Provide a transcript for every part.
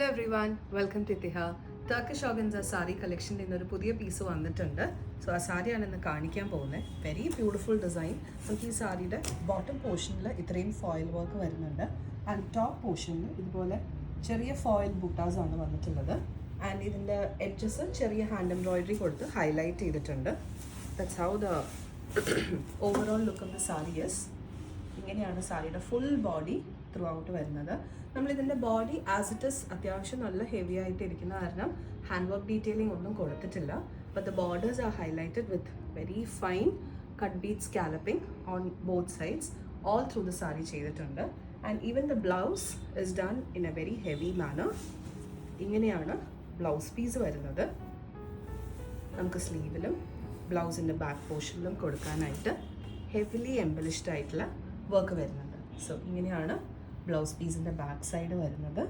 Hello everyone, welcome to തിഹ. Turkish organza sari കളക്ഷൻ്റെ ഇന്നൊരു പുതിയ പീസ് വന്നിട്ടുണ്ട്. സോ ആ സാരിയാണ് ഇന്ന് കാണിക്കാൻ പോകുന്നത്. Very beautiful design. നമുക്ക് ഈ സാരിയുടെ ബോട്ടം പോർഷനിൽ ഇത്രയും ഫോയിൽ വർക്ക് വരുന്നുണ്ട്. ആൻഡ് ടോപ്പ് പോർഷനിൽ ഇതുപോലെ ചെറിയ ഫോയിൽ ബൂട്ടാസ് ആണ് വന്നിട്ടുള്ളത്. ആൻഡ് ഇതിൻ്റെ എഡ്ജസ് ചെറിയ ഹാൻഡ് എംബ്രോയിഡറി കൊടുത്ത് ഹൈലൈറ്റ് ചെയ്തിട്ടുണ്ട്. That's how the overall look of the sari yes. ഇങ്ങനെയാണ് സാരിയുടെ ഫുൾ ബോഡി ത്രൂ ഔട്ട് വരുന്നത്. നമ്മളിതിൻ്റെ ബോഡി ആസ് ഇറ്റ് ഇസ് അത്യാവശ്യം നല്ല ഹെവി ആയിട്ട് ഇരിക്കുന്ന കാരണം ഹാൻഡ് വർക്ക് ഡീറ്റെയിലിംഗ് ഒന്നും കൊടുത്തിട്ടില്ല. But the borders are highlighted with very fine cut bead scalloping on both sides all through the sari ചെയ്തിട്ടുണ്ട്. And even the blouse is done in a very heavy manner. ഇങ്ങനെയാണ് blouse piece വരുന്നത്. നമുക്ക് സ്ലീവിലും ബ്ലൗസിൻ്റെ back പോർഷനിലും കൊടുക്കാനായിട്ട് heavily എംബലിഷ്ഡ് ആയിട്ടുള്ള work വരുന്നുണ്ട്. So ഇങ്ങനെയാണ് blouse പീസിൻ്റെ ബാക്ക് സൈഡ് വരുന്നത്.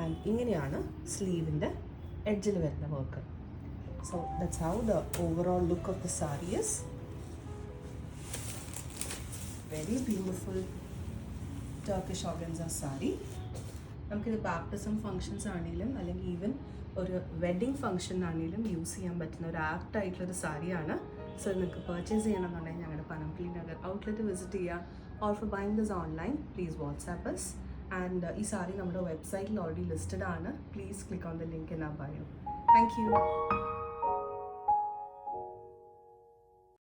ആൻഡ് ഇങ്ങനെയാണ് സ്ലീവിൻ്റെ എഡ്ജിൽ വരുന്ന work. So that's how the overall look of the sari is. Very beautiful Turkish organza sari. നമുക്കിത് ബാപ്റ്റിസം ഫങ്ഷൻസ് ആണെങ്കിലും അല്ലെങ്കിൽ ഈവൻ ഒരു വെഡ്ഡിങ് ഫംഗ്ഷൻ ആണെങ്കിലും യൂസ് ചെയ്യാൻ പറ്റുന്ന ഒരു ആപ്റ്റ് ആയിട്ടുള്ളൊരു സാരിയാണ്. സോ നിങ്ങൾക്ക് പർച്ചേസ് ചെയ്യണമെന്നുണ്ടെങ്കിൽ ഞങ്ങളുടെ പനംപള്ളി നഗർ ഔട്ട്ലെറ്റ് വിസിറ്റ് ചെയ്യുക. Or for buying this online, please WhatsApp us. And ഈ സാരി നമ്മുടെ വെബ്സൈറ്റിൽ ഓൾറെഡി ലിസ്റ്റഡ് ആണ്. Please click on the link in our bio. Thank you.